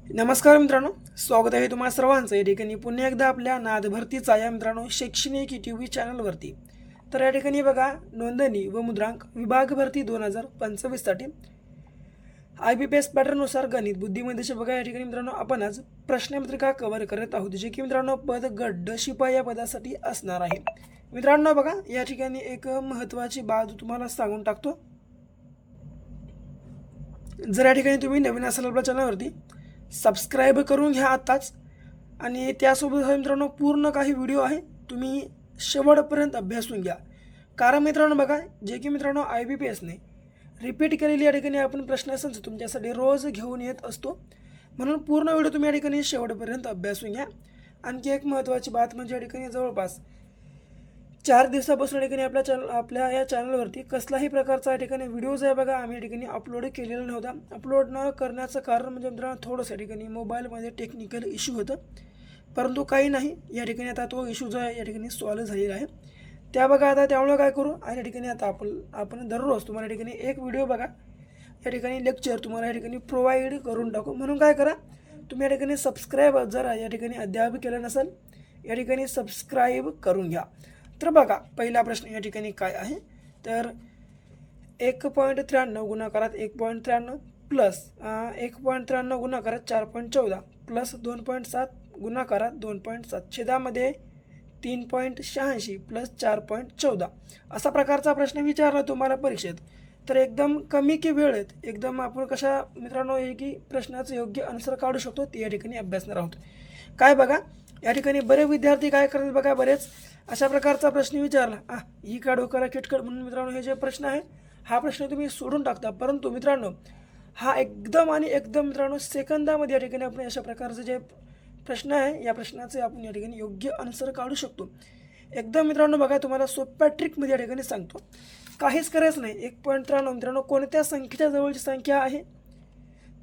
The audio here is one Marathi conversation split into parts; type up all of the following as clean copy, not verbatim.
नमस्कार मित्रांनो, स्वागत आहे तुम्हा सर्वांचं या ठिकाणी पुन्हा एकदा आपल्या नाद भरतीचा या मित्रांनो शैक्षणिक टी.व्ही चॅनलवरती. तर या ठिकाणी बघा, नोंदणी व मुद्रांक विभाग भरती 2025साठी IBPS पॅटर्ननुसार गणित बुद्धिमत्तेचे बघा या ठिकाणी मित्रांनो आपण आज प्रश्नपत्रिका कव्हर करत आहोत, जे की मित्रांनो पद गट शिपाई या पदासाठी असणार आहे. मित्रांनो बघा, या ठिकाणी एक महत्त्वाची बाब तुम्हाला सांगून टाकतो. जर या ठिकाणी तुम्ही नवीन असाल आपल्या चॅनलवरती, सबस्क्राईब करून घ्या आत्ताच. आणि त्यासोबत मित्रांनो पूर्ण काही व्हिडिओ आहे, तुम्ही शेवटपर्यंत अभ्यासून घ्या. कारण मित्रांनो बघा, जे की मित्रांनो IBPSने रिपीट केलेली या ठिकाणी आपण प्रश्नसंच तुमच्यासाठी रोज घेऊन येत असतो, म्हणून पूर्ण व्हिडिओ तुम्ही या ठिकाणी शेवटपर्यंत अभ्यासून घ्या. आणखी एक महत्त्वाची बात म्हणजे या ठिकाणी जवळपास 4 दिवसापासून या ठिकाणी आपल्या या चॅनलवरती कसलाही प्रकारचा या ठिकाणी व्हिडिओज आहे बघा आम्ही या ठिकाणी अपलोड केलेला नव्हता. अपलोड न करण्याचं कारण म्हणजे मित्रांनो थोडंसं या ठिकाणी मोबाईलमध्ये टेक्निकल इश्यू होतं, परंतु काही नाही, या ठिकाणी आता तो इश्यू जो आहे या ठिकाणी सॉल्व्ह झालेला आहे. त्या बघा आता त्यामुळे काय करू, आणि या ठिकाणी आता आपण दररोज तुम्हाला या ठिकाणी एक व्हिडिओ बघा या ठिकाणी लेक्चर तुम्हाला या ठिकाणी प्रोव्हाइड करून टाकू. म्हणून काय करा, तुम्ही या ठिकाणी सबस्क्राईब जर या ठिकाणी अद्याप केलं नसेल या ठिकाणी सबस्क्राईब करून घ्या. तर बघा, पहिला प्रश्न या ठिकाणी काय आहे, तर 1.93 गुणाकारात 1.93 प्लस 1.93 गुणाकारात 4.14 प्लस 2.7 गुणाकारात 2.7 छेदामध्ये 3.86 प्लस 4.14 असा प्रकारचा प्रश्न विचारला तुम्हाला परीक्षेत. तर एकदम कमी की वेळेत एकदम आपण कशा मित्रांनो हे की प्रश्नाचं योग्य आन्सर काढू शकतो ते या ठिकाणी अभ्यासणार आहोत. काय बघा, या ठिकाणी बरेच विद्यार्थी काय करतात बघा, बरेच अशा प्रकारचा प्रश्न विचारला ही काढू करा किटकट म्हणून मित्रांनो हे जे प्रश्न आहे हा प्रश्न तुम्ही सोडून टाकता. परंतु मित्रांनो हा एकदम आणि एकदम मित्रांनो सेकंदामध्ये या ठिकाणी आपण अशा प्रकारचे जे प्रश्न आहे या प्रश्नाचे आपण या ठिकाणी योग्य आन्सर काढू शकतो. एकदम मित्रांनो बघा, तुम्हाला सोप्या ट्रिकमध्ये या ठिकाणी सांगतो, काहीच करायचं नाही. 1.93 मित्रांनो कोणत्या संख्येच्या जवळची संख्या आहे,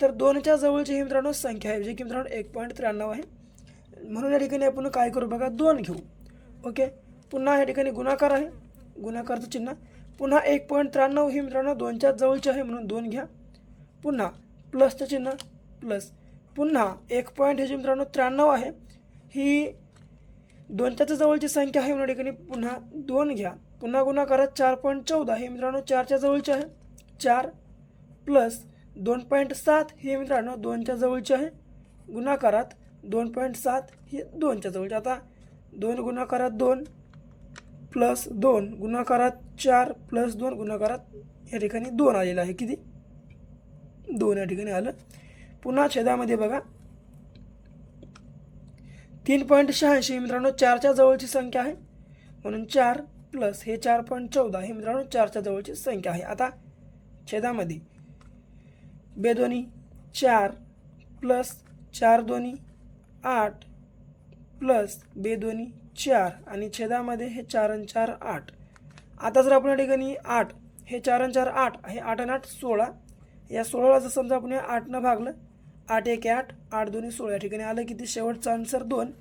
तर 2च्या जवळची ही मित्रांनो संख्या आहे, जे की मित्रांनो 1.93 आहे. म्हणून या ठिकाणी आपण काय करू बघा, 2 घेऊ. ओके, पुन्हा या ठिकाणी गुणाकार आहे, गुणाकारचं चिन्ह. पुन्हा 1.93 ही मित्रांनो 2च्या जवळची आहे म्हणून 2 घ्या. पुन्हा प्लसचं चिन्ह प्लस. पुन्हा 1 पॉईंट हे जे मित्रांनो 93 आहे, ही 2च्या जवळची संख्या आहे म्हणून या ठिकाणी पुन्हा 2 घ्या. पुन्हा गुणाकारात 4.14 हे मित्रांनो 4च्या जवळचे आहे, 4 प्लस 2.7 हे मित्रांनो 2च्या जवळचे आहे, गुणाकारात 2.7 ही 2च्या जवळचे. आता 2 गुणाकारात 2 प्लस 2 गुणाकारात 4 प्लस 2 गुणाकारात या ठिकाणी 2 आलेलं आहे. किती, 2 या ठिकाणी आलं. पुन्हा छेदामध्ये बघा 3.86 मित्रांनो 4च्या जवळची संख्या आहे म्हणून 4 प्लस हे 4.14 हे मित्रांनो 4च्या जवळची संख्या आहे. आता छेदामध्ये बेदोनी 4 प्लस 4 दोन्ही 8 प्लस बेदोनी 4 आणि छेदामध्ये हे 4 आणि 4 8. आता जर आपण या ठिकाणी 8 हे 4 आणि 4 8 हे 8 आणि 8 16, या 16ला जर समजा आपण 8नं भागलं, 8 1 8 8 2 16 या ठिकाणी आलं किती, शेवटचा आन्सर 2.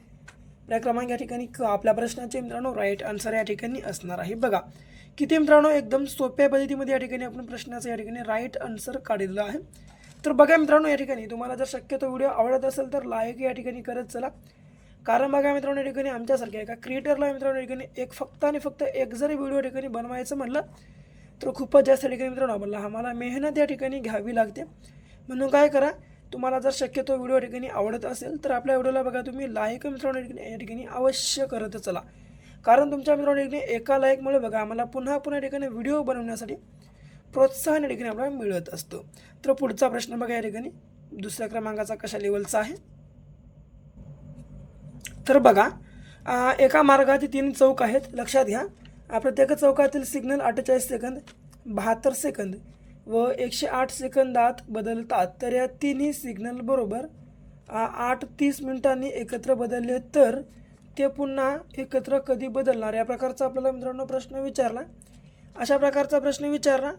क्रमांक या ठिकाणी आपल्या प्रश्नाचे मित्रांनो राईट आन्सर या ठिकाणी असणार आहे. बघा किती मित्रांनो एकदम सोप्या पद्धतीमध्ये या ठिकाणी आपण प्रश्नाचं या ठिकाणी राईट आन्सर काढलेलं आहे. तर बघा मित्रांनो, या ठिकाणी तुम्हाला जर शक्यतो व्हिडिओ आवडत असेल तर लाईक या ठिकाणी करत चला. कारण बघा मित्रांनो, या ठिकाणी आमच्यासारख्या एका क्रिएटरला मित्रांनो या ठिकाणी फक्त आणि फक्त एक जरी व्हिडिओ या ठिकाणी बनवायचं म्हटलं तर खूपच जास्त ठिकाणी मित्रांनो आम्हाला मेहनत या ठिकाणी घ्यावी लागते. म्हणून काय करा, तुम्हाला जर शक्यतो व्हिडिओ या ठिकाणी आवडत असेल तर आपल्या व्हिडिओला बघा तुम्ही लाईक मित्रांनो या ठिकाणी अवश्य करत चला. कारण तुमच्या मित्रांनो या ठिकाणी एका लाईकमुळे बघा आम्हाला पुन्हा पुन्हा या ठिकाणी व्हिडिओ बनवण्यासाठी प्रोत्साहन या ठिकाणी आपल्याला मिळत असतं. तर पुढचा प्रश्न बघा या ठिकाणी दुसऱ्या क्रमांकाचा कशा लेवलचा आहे, तर बघा एका मार्गाचे 3 चौक आहेत. लक्षात घ्या, प्रत्येक चौकातील सिग्नल 48 सेकंद 72 सेकंद व 108 सेकंदात बदलतात. तर या तिन्ही सिग्नल बरोबर 8:30 मिनिटांनी एकत्र बदलले तर ते पुन्हा एकत्र कधी बदलणार, या प्रकारचा आपल्याला मित्रांनो प्रश्न विचारला. अशा प्रकारचा प्रश्न विचारला,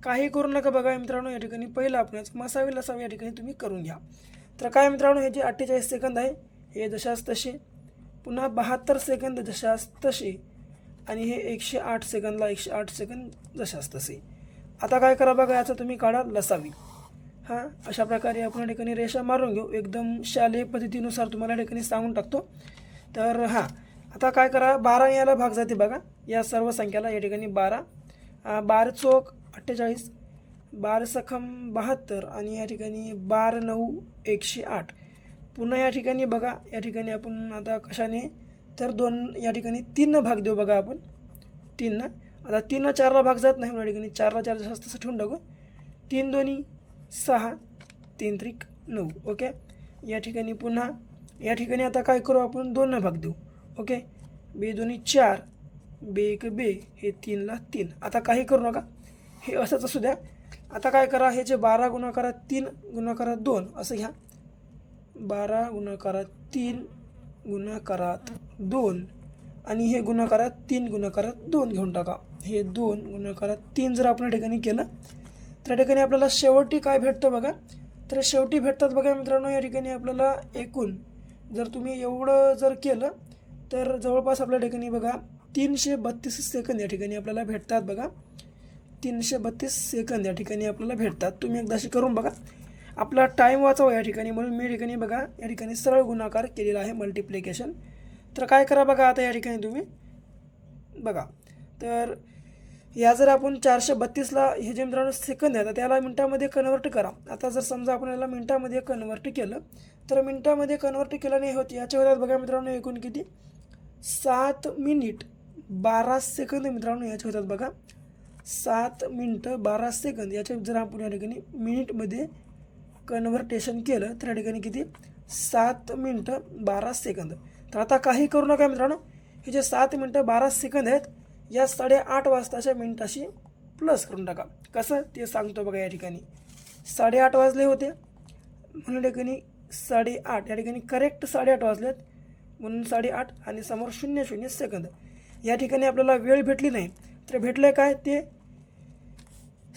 काही करू नका बघा मित्रांनो, या ठिकाणी पहिलं आपण मसावी लसावी या ठिकाणी तुम्ही करून घ्या. तर काय मित्रांनो, हे जे 48 सेकंद आहे हे जशास तसे, पुन्हा 72 सेकंद जशास तसे आणि हे 108 सेकंदला 108 सेकंद जशास तसे. आता काय करा बघा, याचा तुम्ही काढा लसावी. हां, अशा प्रकारे आपण या ठिकाणी रेषा मारून घेऊ. एकदम शालेय पद्धतीनुसार तुम्हाला या ठिकाणी सांगून टाकतो. तर हां, आता काय करा, 12 याला भाग जाते बघा या सर्व संख्याला. या ठिकाणी 12, 12 चौक 48, 12 सखम 72 आणि या ठिकाणी 12 9 108. पुन्हा या ठिकाणी बघा, या ठिकाणी आपण आता कशाने, तर 2 या ठिकाणी 3 भाग देऊ बघा आपण. 3 आता 3 4ला भाग जात नाही म्हणून या ठिकाणी 4ला 4 जास्त तसं ठेवून टाकू. 3 दोन्ही 6, 3 त्रिक 9. ओके. या ठिकाणी पुन्हा या ठिकाणी आता काय करू, आपण 2 भाग देऊ. ओके. बे दोन्ही 4, बे 1 बे, हे 3ला 3. आता काही करू नका, हे असंच असू द्या. आता काय करा, हे जे 12 गुणाकारात 3 गुणाकारात 2 असं घ्या. 12 गुणाकारात 3 गुणाकारात 2 आणि हे गुणाकारात 3 गुणाकारात 2 घेऊन टाका. हे 2 गुणाकारात 3 जर आपण या ठिकाणी केलं तर या ठिकाणी आपल्याला शेवटी काय भेटतं बघा. तर शेवटी भेटतात बघा मित्रांनो, या ठिकाणी आपल्याला एकूण जर तुम्ही एवढं जर केलं तर जवळपास आपल्या ठिकाणी बघा 332 सेकंद या ठिकाणी आपल्याला भेटतात बघा. 332 सेकंद या ठिकाणी आपल्याला भेटतात. तुम्ही एकदाशी करून बघा, आपला टाईम वाचवा या ठिकाणी. म्हणून मी या ठिकाणी बघा, या ठिकाणी सरळ गुणाकार केलेला आहे, मल्टिप्लिकेशन. तर काय करा बघा, आता या ठिकाणी तुम्ही बघा, तर या जर आपण 432ला हे जे मित्रांनो सेकंद आहे त्याला मिनटामध्ये कन्वर्ट करा. आता जर समजा आपण याला मिनटामध्ये कन्वर्ट केलं तर मिनटामध्ये कन्वर्ट केल्याने होते याच्या होतात बघा मित्रांनो एकूण किती, 7 मिनिट 12 सेकंद मित्रांनो याचे होतात बघा. 7 मिनिटं 12 सेकंद याच्या जर आपण या ठिकाणी मिनिटमध्ये कन्व्हर्टेशन केलं तर या ठिकाणी किती, 7 मिनिटं 12 सेकंद. तर आता काही करू नका मित्रांनो, हे जे 7 मिनिटं 12 सेकंद आहेत या 8:30 वाजताच्या मिनिटाशी प्लस करून टाका. कसं ते सांगतो बघा. या ठिकाणी 8:30 वाजले होते म्हणून या ठिकाणी 8:30 या ठिकाणी करेक्ट 8:30 वाजलेत म्हणून 8:30 आणि समोर 00 सेकंद. या ठिकाणी आपल्याला वेळ भेटली नाही तर भेटलं काय, ते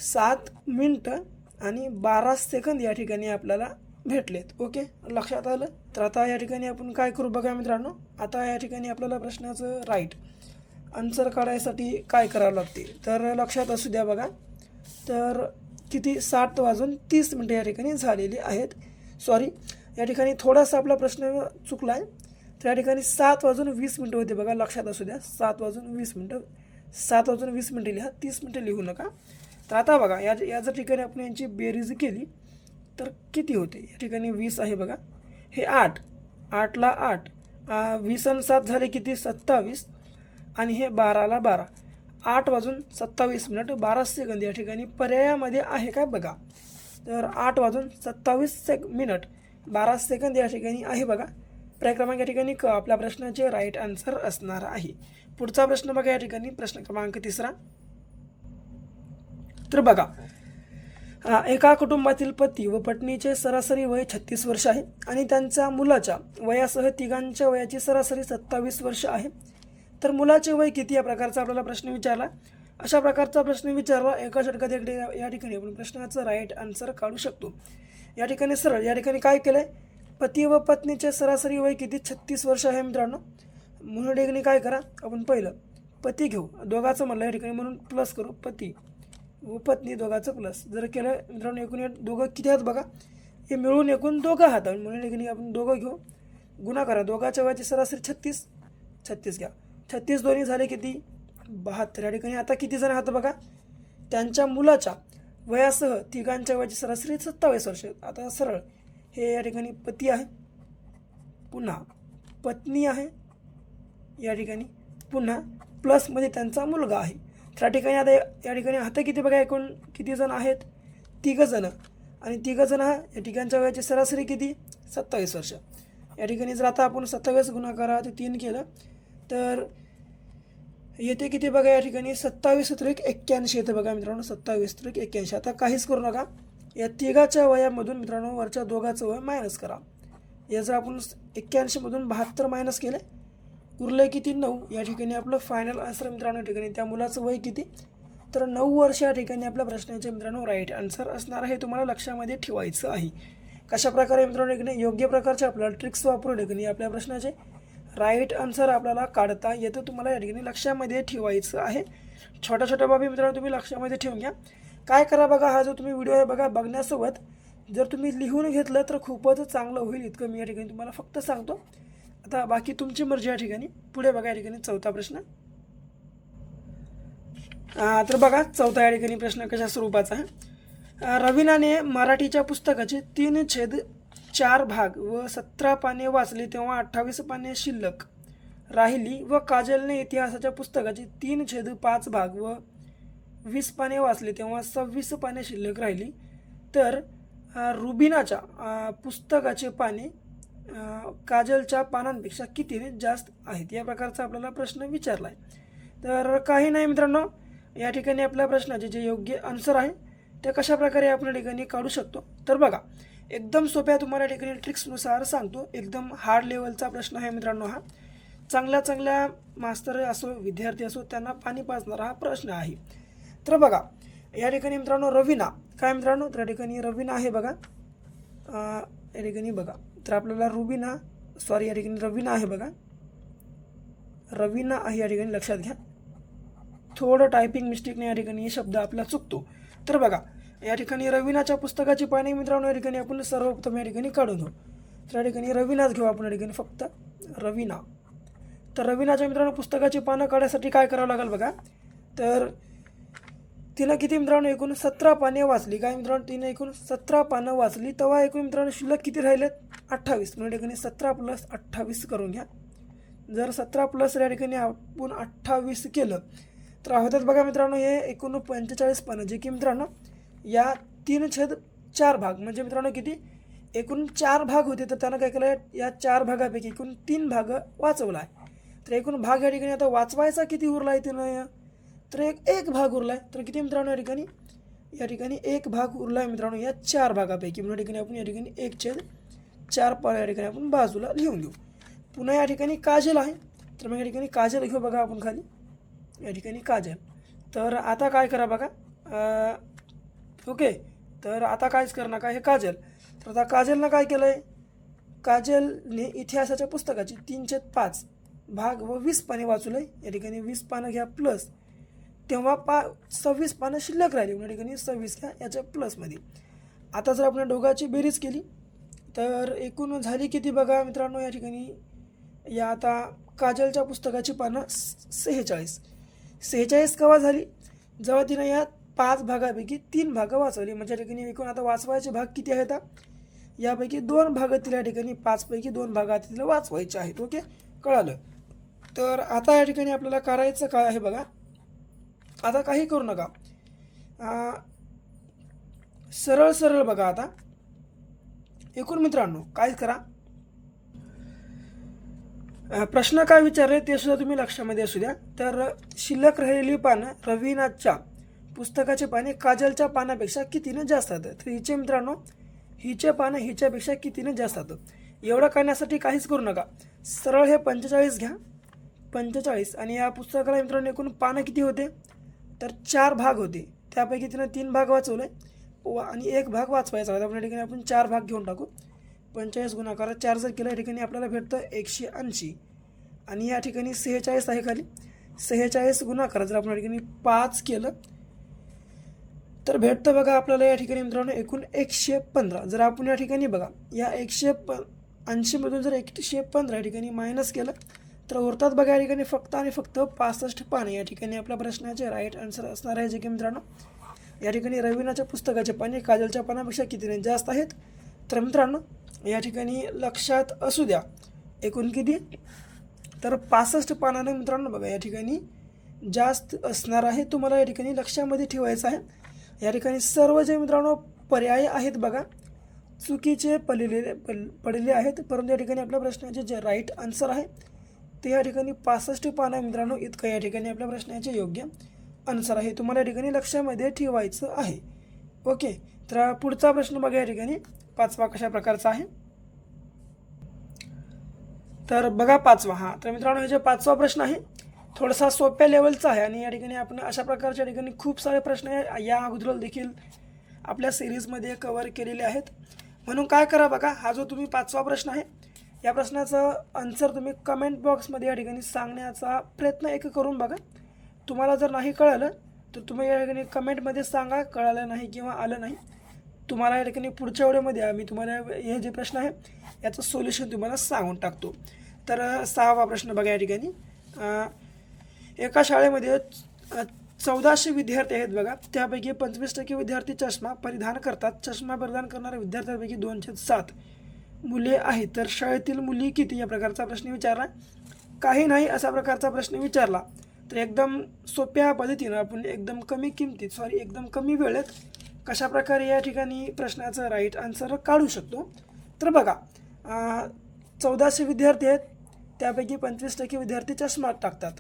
7 मिनिटं आणि 12 सेकंद या ठिकाणी आपल्याला भेटलेत. ओके, लक्षात आलं. तर आता या ठिकाणी आपण काय करू बघा मित्रांनो, आता या ठिकाणी आपल्याला प्रश्नाचं राईट आन्सर काढायसाठी काय करावं लागते तर लक्षात असू द्या बघा. तर किती, 7:30 या ठिकाणी झालेली आहेत. सॉरी, या ठिकाणी थोडासा आपला प्रश्न चुकला आहे. तर या ठिकाणी 7:20 होते बघा, लक्षात असू द्या. 7:20 7:20 लिहा, 30 मिनटं लिहू नका. तर आता बघा, या जर ठिकाणी आपण यांची बेरीज केली तर किती होते. या ठिकाणी 20 आहे बघा, हे 8ला 8, 20 आणि 7 झाले किती, 27 आणि हे 12ला 12, 8:27 12 सेकंद या ठिकाणी पर्यायामध्ये आहे काय बघा. तर 8:27 12 सेकंद या ठिकाणी आहे बघा. पर्याय क्रमांक या ठिकाणी आपल्या प्रश्नाचे राईट आन्सर असणार आहे. पुढचा प्रश्न बघा, या ठिकाणी प्रश्न क्रमांक 3. तर बघा, एका कुटुंबातील पती व पत्नीचे सरासरी वय 36 वर्ष आहे आणि त्यांच्या मुलाच्या वयासह तिघांच्या वयाची सरासरी 27 वर्ष आहे. तर मुलाचे वय किती या प्रकारचा आपल्याला प्रश्न विचारला. अशा प्रकारचा प्रश्न विचारला एका षटकात या ठिकाणी आपण प्रश्नाचं राईट आन्सर काढू शकतो. या ठिकाणी सरळ या ठिकाणी काय केलं आहे, पती व पत्नीचे सरासरी वय किती, 36 वर्ष आहे मित्रांनो. म्हणून या ठिकाणी काय करा, आपण पहिलं पती घेऊ, दोघाचं म्हणलं या ठिकाणी म्हणून प्लस करू, पती व पत्नी दोघाचं प्लस जर केलं मित्रांनो, एकूण दोघं किती आहेत बघा, हे मिळून एकूण दोघं आहात. म्हणून या ठिकाणी आपण दोघं घेऊ, गुणा करा, दोघाच्या वयाची सरासरी 36 घ्या. 36 दोन्ही झाले किती, 72. या ठिकाणी आता किती जण आहात बघा, त्यांच्या मुलाच्या वयासह तिघांच्या वयाची सरासरी 27 वर्ष. आता सरळ हे या ठिकाणी पती आहे, पुन्हा पत्नी आहे या ठिकाणी, पुन्हा प्लसमध्ये त्यांचा मुलगा आहे. त्या ठिकाणी आता या ठिकाणी आता किती बघा, एकूण किती जण आहेत, 3 जण आणि 3 जण या ठिकाणच्या वयाची सरासरी किती, 27 वर्ष. या ठिकाणी जर आता आपण 27 गुणाकारात 3 केलं तर येते किती बघा, या ठिकाणी 27×81 येते बघा मित्रांनो, 27×81. आता काहीच करू नका, या तिघाच्या वयामधून मित्रांनो वरच्या दोघाचं वय मायनस करा. या जर आपण 81मधून 72 मायनस केले, उरले किती, 9. या ठिकाणी आपलं फायनल आन्सर मित्रांनो या ठिकाणी त्या मुलाचं वय किती, तर 9 वर्ष या ठिकाणी आपल्या प्रश्नाचे मित्रांनो राईट आन्सर असणार आहे. तुम्हाला लक्षामध्ये ठेवायचं आहे. कशा प्रकारे मित्रांनो ठिकाणी योग्य प्रकारचे आपल्याला ट्रिक्स वापरून ठिकाणी आपल्या प्रश्नाचे राईट आन्सर आपल्याला काढता येतं, तुम्हाला या ठिकाणी लक्षामध्ये ठेवायचं आहे. छोट्या छोट्या बाबी मित्रांनो तुम्ही लक्षामध्ये ठेवून घ्या. काय करा बघा, हा जो तुम्ही व्हिडिओ आहे बघा, बघण्यासोबत जर तुम्ही लिहून घेतलं तर खूपच चांगलं होईल, इतकं मी या ठिकाणी तुम्हाला फक्त सांगतो. आता बाकी तुमची मर्जी या ठिकाणी. पुढे बघा या ठिकाणी चौथा प्रश्न. तर बघा चौथा या ठिकाणी प्रश्न कशा स्वरूपाचा आहे. रवीनाने मराठीच्या पुस्तकाचे 3/4 भाग व 17 पाने वाचली तेव्हा 28 पाने शिल्लक राहिली व काजलने इतिहासाच्या पुस्तकाचे 3/5 भाग व 20 पाने वाचली तेव्हा 26 पाने शिल्लक राहिली. तर रुबिनाच्या पुस्तकाचे पाने काजलच्या पानांपेक्षा कितीने जास्त आहेत, या प्रकारचा आपल्याला प्रश्न विचारला आहे. तर काही नाही मित्रांनो, या ठिकाणी आपल्या प्रश्नाचे जे योग्य आन्सर आहे ते कशा प्रकारे आपण या ठिकाणी काढू शकतो. तर बघा एकदम सोप्या तुम्हाला या ठिकाणी ट्रिक्सनुसार सांगतो. एकदम हार्ड लेवलचा प्रश्न आहे मित्रांनो हा. चांगल्या मास्तर असो विद्यार्थी असो त्यांना पाणी पाजणारा हा प्रश्न आहे. तर बघा या ठिकाणी मित्रांनो रवीना काय मित्रांनो, तर या ठिकाणी रवीना आहे बघा. या ठिकाणी बघा तर आपल्याला या ठिकाणी रवीना आहे बघा. रवीना आहे या ठिकाणी लक्षात घ्या. थोडं टायपिंग मिस्टेकने या ठिकाणी शब्द आपला चुकतो. तर बघा या ठिकाणी रवीनाच्या पुस्तकाची पाने मित्रांनो या ठिकाणी आपण सर्वप्रथम या ठिकाणी काढून घेऊ. तर या ठिकाणी रवीनाच घेऊ आपण या ठिकाणी फक्त रवीना. तर रवीनाच्या मित्रांनो पुस्तकाची पानं काढण्यासाठी काय करावं लागेल बघा. तर तिनं किती मित्रांनो एकूण 17 पाने वाचली. काय मित्रांनो तिने एकूण 17 पानं वाचली तेव्हा एकूण मित्रांनो शिल्लक किती राहिलेत 28. म्हणजे ठिकाणी 17 + 28 करून घ्या. जर 17 प्लस या ठिकाणी आपण 28 केलं तर होतात बघा मित्रांनो हे एकूण 45 पानं, जे की मित्रांनो या 3/4 भाग म्हणजे मित्रांनो किती एकूण 4 भाग होते. तर त्यानं काय केलं या 4 भागापैकी एकूण 3 भाग वाचवला आहे. तर एकूण भाग या ठिकाणी आता वाचवायचा किती उरला आहे तिनं, तर एक भाग उरला आहे. तर किती मित्रांनो या ठिकाणी एक भाग उरला आहे मित्रांनो या 4 भागापैकी. म्हणून या ठिकाणी आपण या ठिकाणी 1/4 पान या ठिकाणी आपण बाजूला लिहून घेऊ. पुन्हा या ठिकाणी काजल आहे. तर मग या ठिकाणी काजल घेऊ बघा आपण खाली या ठिकाणी काजल. तर आता काय करा बघा ओके. तर आता कायच करू नका हे काजल. तर आता काजलनं काय केलं आहे, काजलने इतिहासाच्या पुस्तकाची 3/5 भाग व 20 पाने वाचलं आहे. या ठिकाणी 20 पानं घ्या प्लस तेव्हा 26 पानं शिल्लक राहिली. या ठिकाणी 26 घ्या याच्या प्लसमध्ये. आता जर आपण दोघांची बेरीज केली तर एकूण झाली किती बघा मित्रांनो. या ठिकाणी या आता काजलच्या पुस्तकाची पानं 46 केव्हा झाली, जेव्हा तिनं या 5 भागापैकी 3 भागं वाचवली. म्हणजे या ठिकाणी एकूण आता वाचवायचे भाग किती आहेत, यापैकी 2 भाग तिला या ठिकाणी 5 पैकी 2 भाग तिला वाचवायचे आहेत. ओके कळालं. तर आता या ठिकाणी आपल्याला करायचं काय आहे बघा. आता काही करू नका, सरळ बघा. आता एकूण मित्रांनो काय करा, प्रश्न काय विचारले ते सुद्धा तुम्ही लक्षामध्ये असू द्या. तर शिल्लक राहिलेली पानं रवीनाच्या पुस्तकाचे पाने काजलच्या पानापेक्षा कितीने जास्त आहेत. तर हिचे मित्रांनो हिचे पानं हिच्यापेक्षा कितीने जास्त आहेत. एवढं करण्यासाठी काहीच करू नका, सरळ हे 45 घ्या 45. आणि या पुस्तकाला मित्रांनो एकूण पानं किती होते, तर 4 भाग होते. त्यापैकी तिनं 3 भाग वाचवले आणि 1 भाग वाचवायचा होता. आपल्या ठिकाणी आपण 4 भाग घेऊन टाकू. 45 गुणाकार 4 जर केलं या ठिकाणी आपल्याला भेटतं 180. आणि या ठिकाणी 46 आहे खाली. 46 गुणाकार जर आपण या ठिकाणी 5 केलं तर भेटतं बघा आपल्याला या ठिकाणी मित्रांनो एकूण 115. जर आपण या ठिकाणी बघा या 180 मधून जर 115 या ठिकाणी मायनस केलं तर उरतात बघा या ठिकाणी फक्त आणि फक्त 65 पाने. या ठिकाणी आपल्या प्रश्नाचे राईट आन्सर असणार आहे, जे की मित्रांनो या ठिकाणी रवीनाच्या पुस्तकाचे पाने काजलच्या पानापेक्षा कितीने जास्त आहेत. तर मित्रांनो या ठिकाणी लक्षात असू द्या एकूण किती, तर 65 पानाने मित्रांनो बघा या ठिकाणी जास्त असणार आहे. तुम्हाला या ठिकाणी लक्षामध्ये ठेवायचं आहे. या ठिकाणी सर्व जे मित्रांनो पर्याय आहेत बघा चुकीचे पडलेले आहेत, परंतु या ठिकाणी आपल्या प्रश्नाचे जे राईट आन्सर आहे ते या ठिकाणी 65 पानं मित्रांनो इतकं या ठिकाणी आपल्या प्रश्नाचे योग्य आन्सर आहे. तुम्हाला या ठिकाणी लक्षामध्ये ठेवायचं आहे. ओके. तर पुढचा प्रश्न बघा या ठिकाणी 5वा कशा प्रकारचा आहे. तर बघा 5वा. हा तर मित्रांनो हे जे 5वा प्रश्न आहे थोडासा सोप्या लेवलचा आहे. आणि या ठिकाणी आपण अशा प्रकारच्या ठिकाणी खूप सारे प्रश्न या अगोदर देखील आपल्या सिरीजमध्ये कव्हर केलेले आहेत. म्हणून काय करा बघा, हा जो तुम्ही 5वा प्रश्न आहे या प्रश्नाचं आन्सर तुम्ही कमेंट बॉक्समध्ये या ठिकाणी सांगण्याचा प्रयत्न करून बघा. तुम्हाला जर नाही कळलं तर तुम्ही या ठिकाणी कमेंटमध्ये सांगा कळलं नाही किंवा आलं नाही. तुम्हाला या ठिकाणी पुढच्या व्हिडिओमध्ये आम्ही तुम्हाला हे जे प्रश्न आहे याचं सोल्युशन तुम्हाला सांगून टाकतो. तर 6वा प्रश्न बघा या ठिकाणी. एका शाळेमध्ये 1400 विद्यार्थी आहेत बघा, त्यापैकी 25% विद्यार्थी चष्मा परिधान करतात. चष्मा परिधान करणाऱ्या विद्यार्थ्यांपैकी 2/7 मुले आहेत, तर शाळेतील मुली किती या प्रकारचा प्रश्न विचारला. काही नाही असा प्रकारचा प्रश्न विचारला तर एकदम सोप्या पद्धतीनं आपण एकदम कमी वेळेत कशाप्रकारे या ठिकाणी प्रश्नाचं राईट आन्सर काढू शकतो. तर बघा 1400 विद्यार्थी आहेत, त्यापैकी 25% विद्यार्थी चष्मा टाकतात.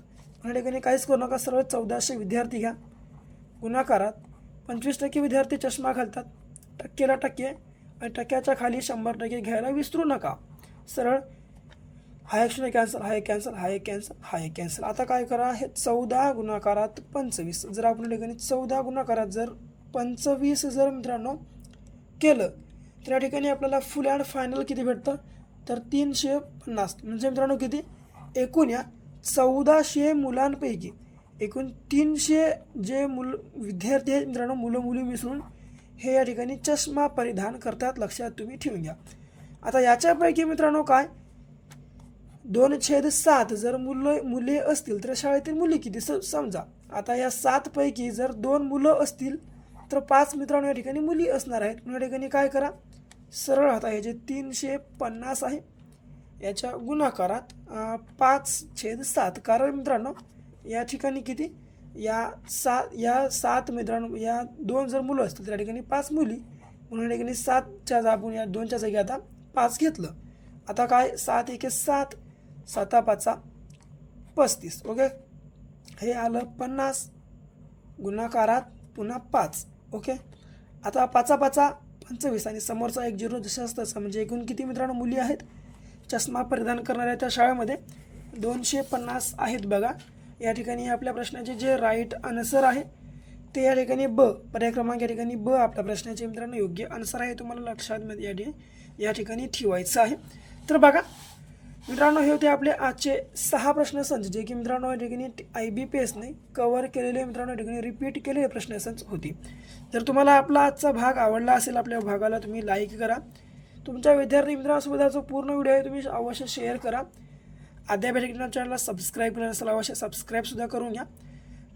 या ठिकाणी काहीच करू नका, सरळ 1400 विद्यार्थी घ्या, गुणाकारात 25% विद्यार्थी चष्मा घालतात, टक्केला टक्के आणि टक्क्याच्या खाली 100% घ्यायला विसरू नका. सरळ हा एक 0 कॅन्सल, हा एक कॅन्सल, हा एक कॅन्सल, हा एक कॅन्सल. आता काय करा, हे 14 गुणाकारात 25. जर आपण या ठिकाणी 14 गुणाकारात जर 25 जर मित्रांनो केलं तर या ठिकाणी आपल्याला फुल अँड फायनल किती भेटतं, तर 350. म्हणजे मित्रांनो किती, एकूण या 1400 मुलांपैकी एकूण 300 जे विद्यार्थी आहेत मित्रांनो, मुलं मुली मिसळून हे या ठिकाणी चष्मा परिधान करतात. लक्षात तुम्ही ठेवून घ्या. आता याच्यापैकी मित्रांनो काय 2/7 जर मुले असतील तर शाळेतील मुली किती समजा. आता या 7 पैकी जर 2 मुलं असतील तर 5 मित्रांनो या ठिकाणी मुली असणार आहेत. या ठिकाणी काय करा, सरळ आता हे जे 350 आहे याच्या गुणाकारात 5/7. कारण मित्रांनो या ठिकाणी किती या 7 मित्रांनो या 2 जर मुलं असतील तर या ठिकाणी 5 मुली, म्हणून या ठिकाणी 7च्या आपण या 2च्या जागी आता 5 घेतलं. आता काय 7 × 7, 7 × 5 35. ओके, हे आलं 50 गुणाकारात पुन्हा 5. ओके, आता 5 × 5 25 आणि समोरचा 1 0 जसं असतं. म्हणजे एकूण किती मित्रांनो मुली आहेत चष्मा परिधान करणाऱ्या त्या शाळेमध्ये 250 आहेत बघा. या ठिकाणी आपल्या प्रश्नाचे जे राईट आन्सर आहे ते या ठिकाणी पर्याय क्रमांक या ठिकाणी आपल्या प्रश्नाचे मित्रांनो योग्य आन्सर आहे. तुम्हाला लक्षात या ठिकाणी ठेवायचं आहे. तर बघा मित्रांनो हे होते आपले आजचे 6 प्रश्नसंच जे की मित्रांनो या ठिकाणी IBPSने कव्हर केलेले मित्रांनो या ठिकाणी रिपीट केलेले प्रश्नसंच होती. जर तुम्हाला आपला आजचा भाग आवडला असेल, आपल्या भागाला तुम्ही लाईक करा, तुमच्या विद्यार्थी मित्रांसोबत जो पूर्ण व्हिडिओ आहे तुम्ही अवश्य शेअर करा. अद्याप चॅनलला सबस्क्राईब केलं नसेल अवश्य सबस्क्राईबसुद्धा करून घ्या.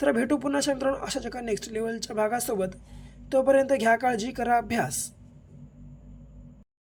तर भेटू पुन्हा मित्रांनो अशाच एका नेक्स्ट लेवलच्या भागासोबत. तोपर्यंत घ्या काळजी, करा अभ्यास.